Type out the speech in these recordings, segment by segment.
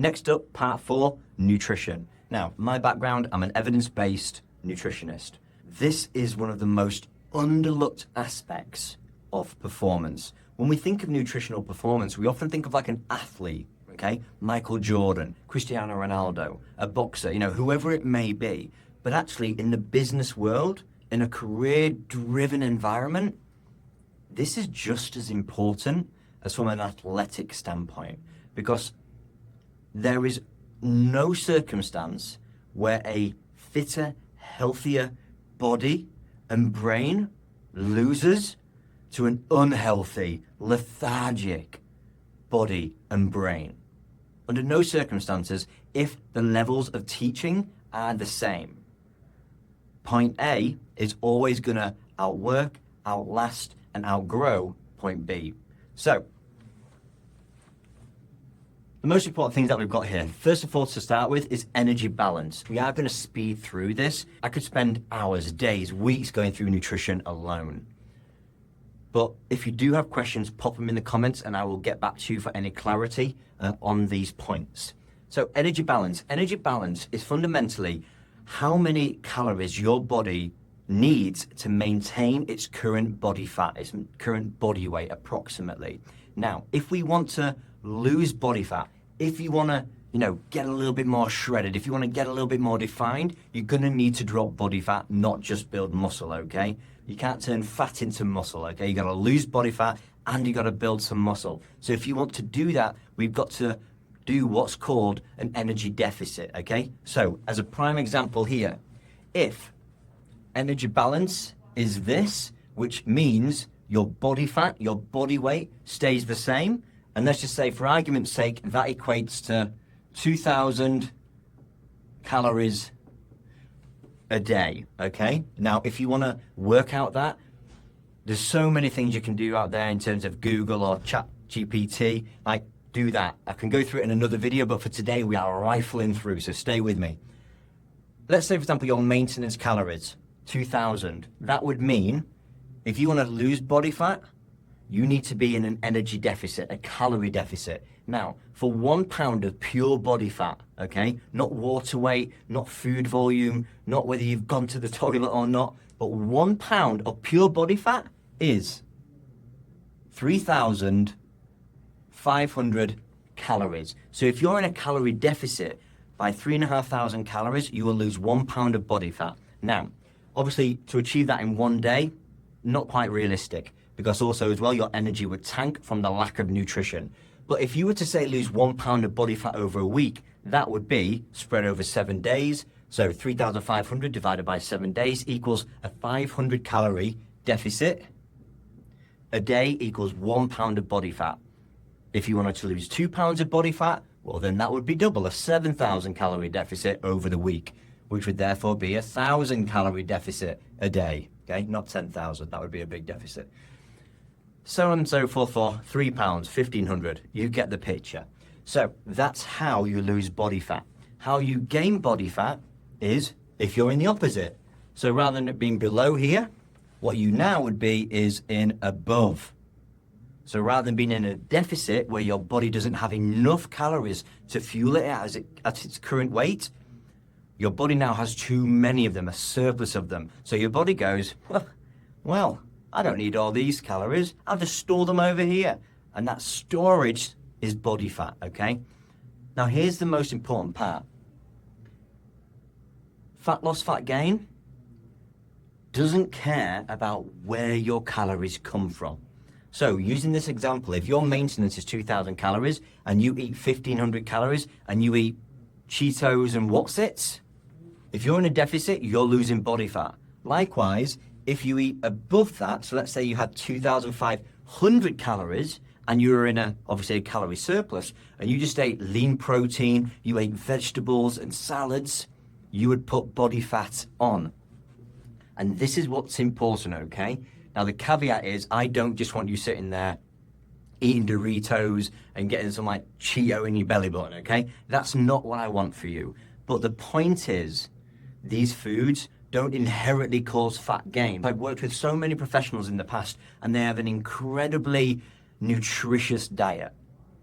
Next up, part 4, nutrition. Now, my background, I'm an evidence-based nutritionist. This is one of the most underlooked aspects of performance. When we think of nutritional performance, we often think of like an athlete, okay? Michael Jordan, Cristiano Ronaldo, a boxer, whoever it may be. But actually, in the business world, in a career-driven environment, this is just as important as from an athletic standpoint, because there is no circumstance where a fitter, healthier body and brain loses to an unhealthy, lethargic body and brain. Under no circumstances, if the levels of teaching are the same. Point A is always going to outwork, outlast, and outgrow point B. So, the most important things that we've got here, first of all, to start with, is energy balance. We are going to speed through this. I could spend hours, days, weeks going through nutrition alone. But if you do have questions, pop them in the comments and I will get back to you for any clarity on these points. So energy balance. Energy balance is fundamentally how many calories your body needs to maintain its current body fat, its current body weight approximately. Now, if we want to lose body fat, if you want to, get a little bit more shredded, if you want to get a little bit more defined, you're going to need to drop body fat, not just build muscle, okay? You can't turn fat into muscle, okay? You got to lose body fat and you got to build some muscle. So if you want to do that, we've got to do what's called an energy deficit, okay? So as a prime example here, if energy balance is this, which means your body fat, your body weight stays the same, and let's just say for argument's sake, that equates to 2,000 calories a day, okay? Now, if you want to work out that, there's so many things you can do out there in terms of Google or ChatGPT. Like, do that. I can go through it in another video, but for today, we are rifling through, so stay with me. Let's say, for example, your maintenance calories, 2,000. That would mean if you want to lose body fat, you need to be in an energy deficit, a calorie deficit. Now, for 1 pound of pure body fat, okay, not water weight, not food volume, not whether you've gone to the toilet or not, but 1 pound of pure body fat is 3,500 calories. So if you're in a calorie deficit by 3,500 calories, you will lose 1 pound of body fat. Now, obviously, to achieve that in one day, not quite realistic, because also as well, your energy would tank from the lack of nutrition. But if you were to say lose 1 pound of body fat over a week, that would be spread over 7 days. So 3,500 divided by 7 days equals a 500 calorie deficit. A day equals 1 pound of body fat. If you wanted to lose 2 pounds of body fat, well, then that would be double, a 7,000 calorie deficit over the week, which would therefore be 1,000 calorie deficit a day. Okay, not 10,000, that would be a big deficit. So on and so forth for 3 pounds, 1,500. You get the picture. So that's how you lose body fat. How you gain body fat is if you're in the opposite. So rather than it being below here, what you now would be is in above. So rather than being in a deficit where your body doesn't have enough calories to fuel it at its current weight, your body now has too many of them, a surplus of them. So your body goes, well, I don't need all these calories. I'll just store them over here. And that storage is body fat, okay? Now, here's the most important part. Fat loss, fat gain doesn't care about where your calories come from. So using this example, if your maintenance is 2,000 calories and you eat 1,500 calories and you eat Cheetos and Wotsits, if you're in a deficit, you're losing body fat. Likewise, if you eat above that, so let's say you had 2,500 calories and you were in obviously a calorie surplus and you just ate lean protein, you ate vegetables and salads, you would put body fat on. And this is what's important, okay? Now the caveat is I don't just want you sitting there eating Doritos and getting some like Cheeto in your belly button, okay? That's not what I want for you. But the point is, these foods don't inherently cause fat gain. I've worked with so many professionals in the past and they have an incredibly nutritious diet,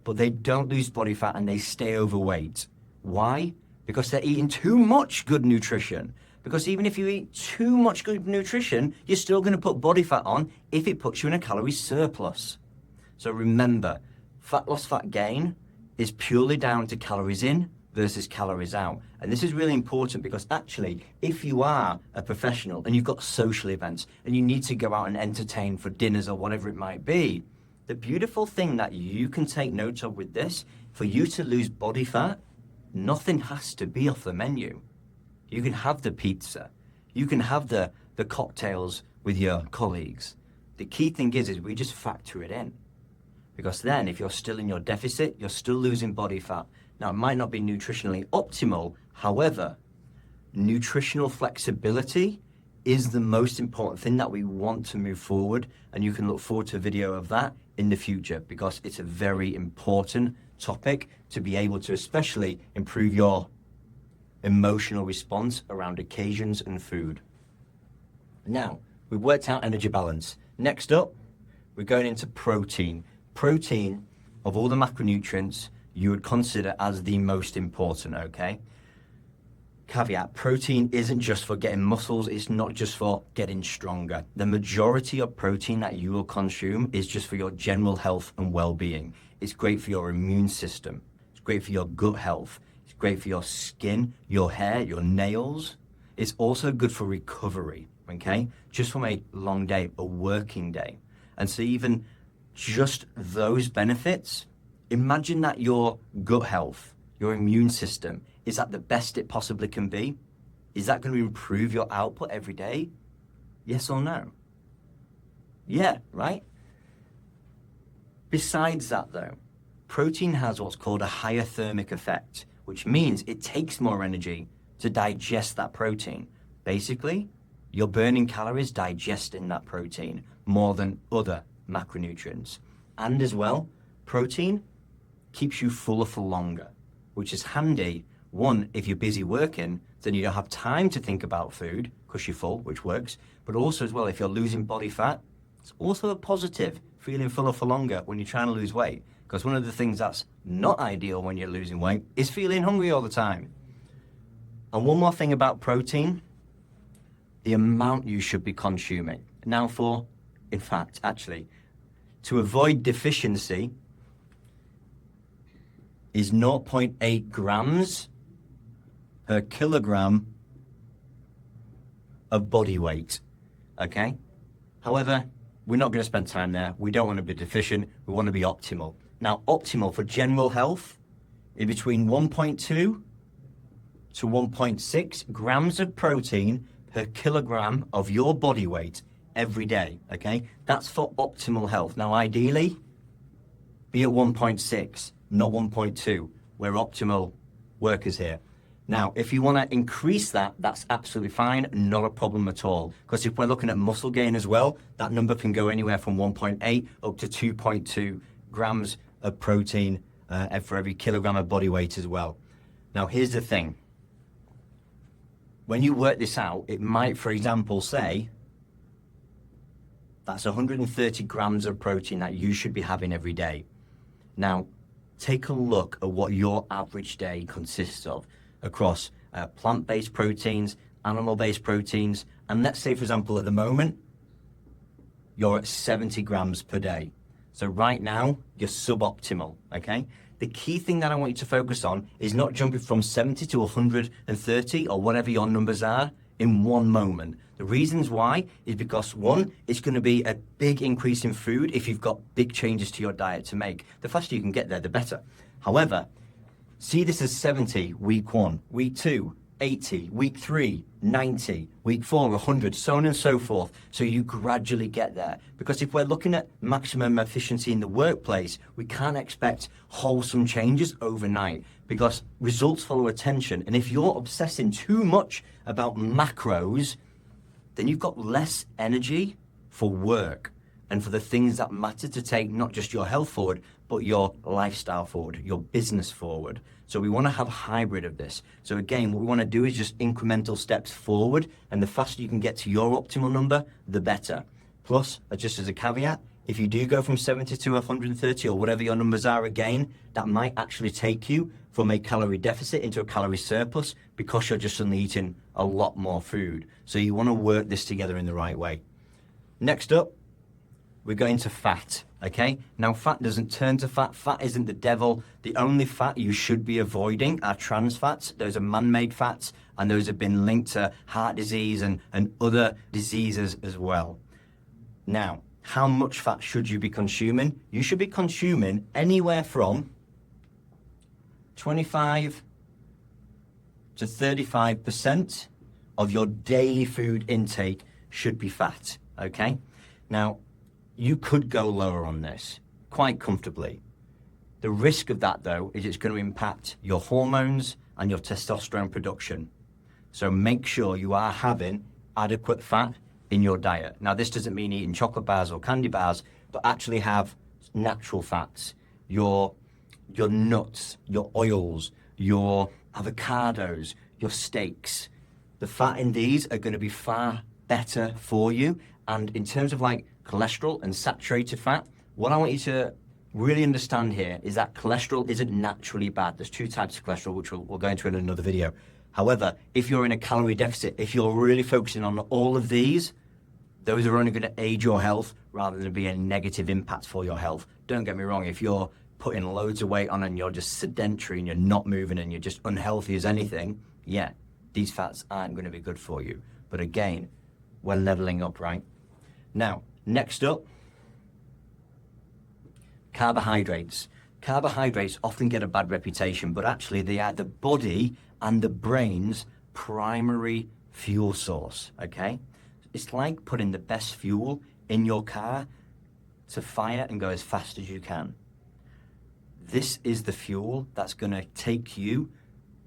but they don't lose body fat and they stay overweight. Why? Because they're eating too much good nutrition. Because even if you eat too much good nutrition, you're still going to put body fat on if it puts you in a calorie surplus. So remember, fat loss, fat gain is purely down to calories in versus calories out. And this is really important because actually, if you are a professional and you've got social events and you need to go out and entertain for dinners or whatever it might be, the beautiful thing that you can take note of with this, for you to lose body fat, nothing has to be off the menu. You can have the pizza. You can have the cocktails with your colleagues. The key thing is we just factor it in. Because then if you're still in your deficit, you're still losing body fat. Now, it might not be nutritionally optimal. However, nutritional flexibility is the most important thing that we want to move forward. And you can look forward to a video of that in the future because it's a very important topic to be able to especially improve your emotional response around occasions and food. Now, we've worked out energy balance. Next up, we're going into protein. Protein, of all the macronutrients, you would consider as the most important, okay? Caveat, protein isn't just for getting muscles, it's not just for getting stronger. The majority of protein that you will consume is just for your general health and well-being. It's great for your immune system. It's great for your gut health. It's great for your skin, your hair, your nails. It's also good for recovery, okay? Just from a long day, a working day. And so even just those benefits, imagine that your gut health, your immune system is at the best it possibly can be. Is that going to improve your output every day? Yes or no? Yeah, right? Besides that though, protein has what's called a higher thermic effect, which means it takes more energy to digest that protein. Basically, you're burning calories digesting that protein more than other macronutrients. And as well, protein keeps you fuller for longer, which is handy. One, if you're busy working, then you don't have time to think about food because you're full, which works. But also as well, if you're losing body fat, it's also a positive, feeling fuller for longer when you're trying to lose weight. Because one of the things that's not ideal when you're losing weight is feeling hungry all the time. And one more thing about protein, the amount you should be consuming. Now in fact, to avoid deficiency is 0.8 grams per kilogram of body weight, okay? However, we're not going to spend time there. We don't want to be deficient. We want to be optimal. Now, optimal for general health is between 1.2 to 1.6 grams of protein per kilogram of your body weight every day, okay? That's for optimal health. Now, ideally, be at 1.6, not 1.2. We're optimal workers here. Now, if you want to increase that, that's absolutely fine, not a problem at all. Because if we're looking at muscle gain as well, that number can go anywhere from 1.8 up to 2.2 grams of protein for every kilogram of body weight as well. Now, here's the thing. When you work this out, it might, for example, say that's 130 grams of protein that you should be having every day. Now, take a look at what your average day consists of across plant-based proteins, animal-based proteins, and let's say, for example, at the moment, you're at 70 grams per day. So right now, you're suboptimal, okay? The key thing that I want you to focus on is not jumping from 70 to 130 or whatever your numbers are in one moment. The reasons why is because, one, it's going to be a big increase in food if you've got big changes to your diet to make. The faster you can get there, the better. However, see this as 70, week 1, week 2, 80, week 3, 90, week 4, 100, so on and so forth. So you gradually get there. Because if we're looking at maximum efficiency in the workplace, we can't expect wholesome changes overnight because results follow attention. And if you're obsessing too much about macros, then you've got less energy for work and for the things that matter to take not just your health forward, but your lifestyle forward, your business forward. So we want to have a hybrid of this. So again, what we want to do is just incremental steps forward, and the faster you can get to your optimal number, the better. Plus, just as a caveat, If you do go from 70 to 130 or whatever your numbers are again, that might actually take you from a calorie deficit into a calorie surplus because you're just suddenly eating a lot more food. So you want to work this together in the right way. Next up, we're going to fat, okay? Now, fat doesn't turn to fat. Fat isn't the devil. The only fat you should be avoiding are trans fats. Those are man-made fats, and those have been linked to heart disease and other diseases as well. Now, how much fat should you be consuming? You should be consuming anywhere from 25 to 35% of your daily food intake should be fat, okay? Now, you could go lower on this quite comfortably. The risk of that, though, is it's going to impact your hormones and your testosterone production. So make sure you are having adequate fat in your diet. Now, this doesn't mean eating chocolate bars or candy bars, but actually have natural fats, your nuts, your oils, your avocados, your steaks. The fat in these are going to be far better for you. And in terms of like cholesterol and saturated fat, what I want you to really understand here is that cholesterol isn't naturally bad. There's two types of cholesterol, which we'll go into in another video. However, if you're in a calorie deficit, if you're really focusing on all of these, those are only going to aid your health rather than be a negative impact for your health. Don't get me wrong, if you're putting loads of weight on and you're just sedentary and you're not moving and you're just unhealthy as anything, yeah, these fats aren't going to be good for you. But again, we're leveling up, right? Now, next up, carbohydrates. Carbohydrates often get a bad reputation, but actually they are the body and the brain's primary fuel source, okay? It's like putting the best fuel in your car to fire and go as fast as you can. This is the fuel that's going to take you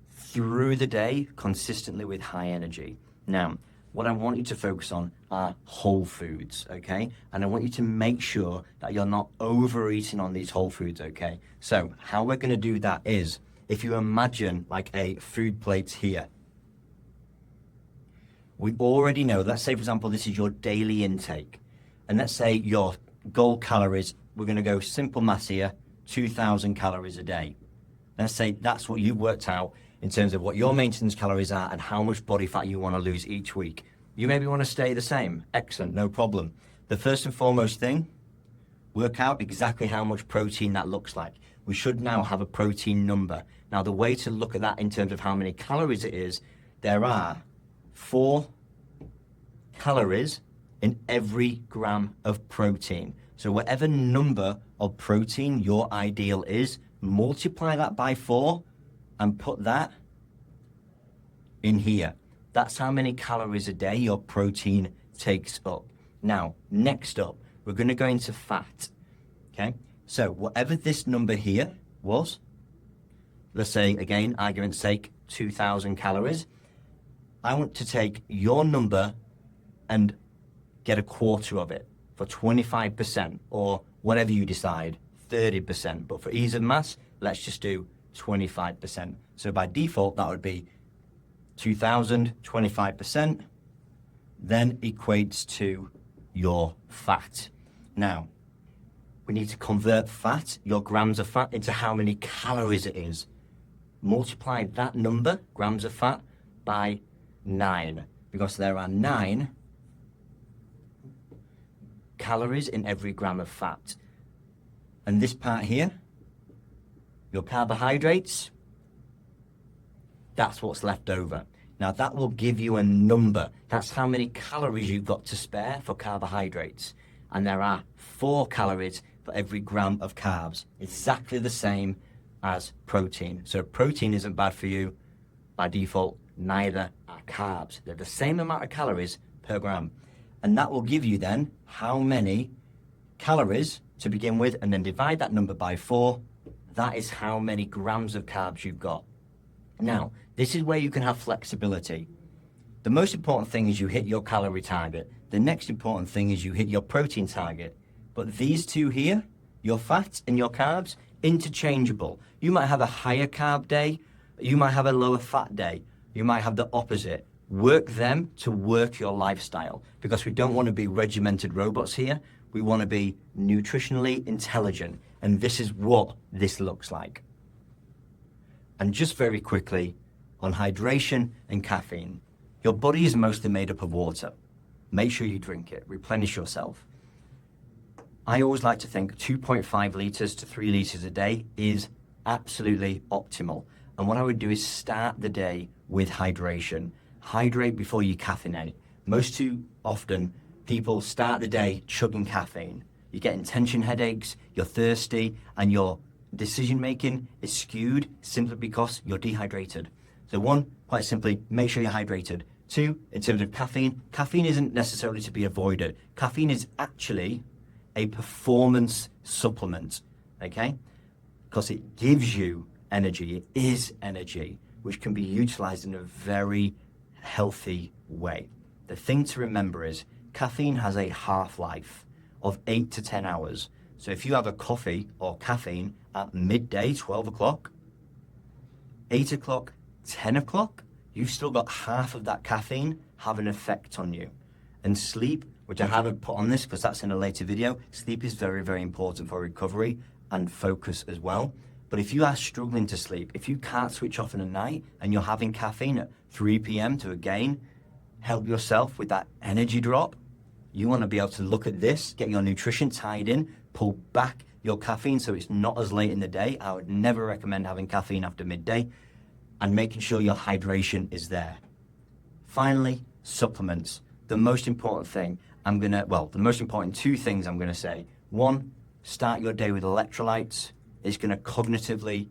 through the day consistently with high energy. Now, what I want you to focus on are whole foods, okay? And I want you to make sure that you're not overeating on these whole foods, okay? So how we're going to do that is, if you imagine like a food plate here, we already know, let's say, for example, this is your daily intake. And let's say your goal calories, we're going to go simple maths here, 2,000 calories a day. Let's say that's what you've worked out in terms of what your maintenance calories are and how much body fat you want to lose each week. You maybe want to stay the same. Excellent, no problem. The first and foremost thing, work out exactly how much protein that looks like. We should now have a protein number. Now, the way to look at that in terms of how many calories it is, there are 4 calories in every gram of protein. So whatever number of protein your ideal is, multiply that by 4 and put that in here. That's how many calories a day your protein takes up. Now, next up, we're going to go into fat, okay? So whatever this number here was, let's say, again, argument's sake, 2,000 calories, I want to take your number and get a quarter of it for 25%, or whatever you decide, 30%. But for ease of maths, let's just do 25%. So by default, that would be 2,000, 25%, then equates to your fat. Now, we need to convert fat, your grams of fat, into how many calories it is. Multiply that number, grams of fat, by 9, because there are 9 calories in every gram of fat. And this part here, your carbohydrates, that's what's left over. Now that will give you a number. That's how many calories you've got to spare for carbohydrates. And there are 4 calories for every gram of carbs, exactly the same as protein. So protein isn't bad for you. By default, neither are carbs. They're the same amount of calories per gram. And that will give you then how many calories to begin with, and then divide that number by 4. That is how many grams of carbs you've got. Now, this is where you can have flexibility. The most important thing is you hit your calorie target. The next important thing is you hit your protein target. But these two here, your fats and your carbs, interchangeable. You might have a higher carb day, you might have a lower fat day, you might have the opposite. Work them to work your lifestyle, because we don't want to be regimented robots here. We want to be nutritionally intelligent. And this is what this looks like. And just very quickly on hydration and caffeine. Your body is mostly made up of water. Make sure you drink it, replenish yourself. I always like to think 2.5 liters to 3 liters a day is absolutely optimal. And what I would do is start the day with hydration. Hydrate before you caffeinate. Most too often, people start the day chugging caffeine. You're getting tension headaches, you're thirsty, and your decision making is skewed simply because you're dehydrated. So one, quite simply, make sure you're hydrated. Two, in terms of caffeine, caffeine isn't necessarily to be avoided. Caffeine is actually a performance supplement, okay? Because it gives you energy, it is energy, which can be utilized in a very healthy way. The thing to remember is caffeine has a half-life of 8 to 10 hours. So if you have a coffee or caffeine at midday, 12 o'clock, 8 o'clock, 10 o'clock, you've still got half of that caffeine have an effect on you. And sleep, which I haven't put on this because that's in a later video, sleep is very, very important for recovery and focus as well. But if you are struggling to sleep, if you can't switch off in the night and you're having caffeine at 3 p.m. to again help yourself with that energy drop, you want to be able to look at this, get your nutrition tied in, pull back your caffeine so it's not as late in the day. I would never recommend having caffeine after midday, and making sure your hydration is there. Finally, supplements. The most important thing the most important two things I'm going to say. One, start your day with electrolytes. It's going to cognitively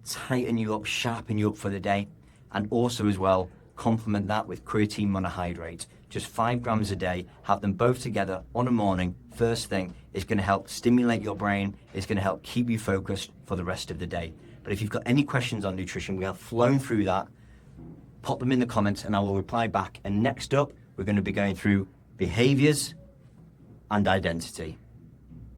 tighten you up, sharpen you up for the day. And also as well, complement that with creatine monohydrate. Just 5 grams a day, have them both together on a morning, first thing. It's going to help stimulate your brain. It's going to help keep you focused for the rest of the day. But if you've got any questions on nutrition, we have flown through that. Pop them in the comments and I will reply back. And next up, we're going to be going through behaviors and identity.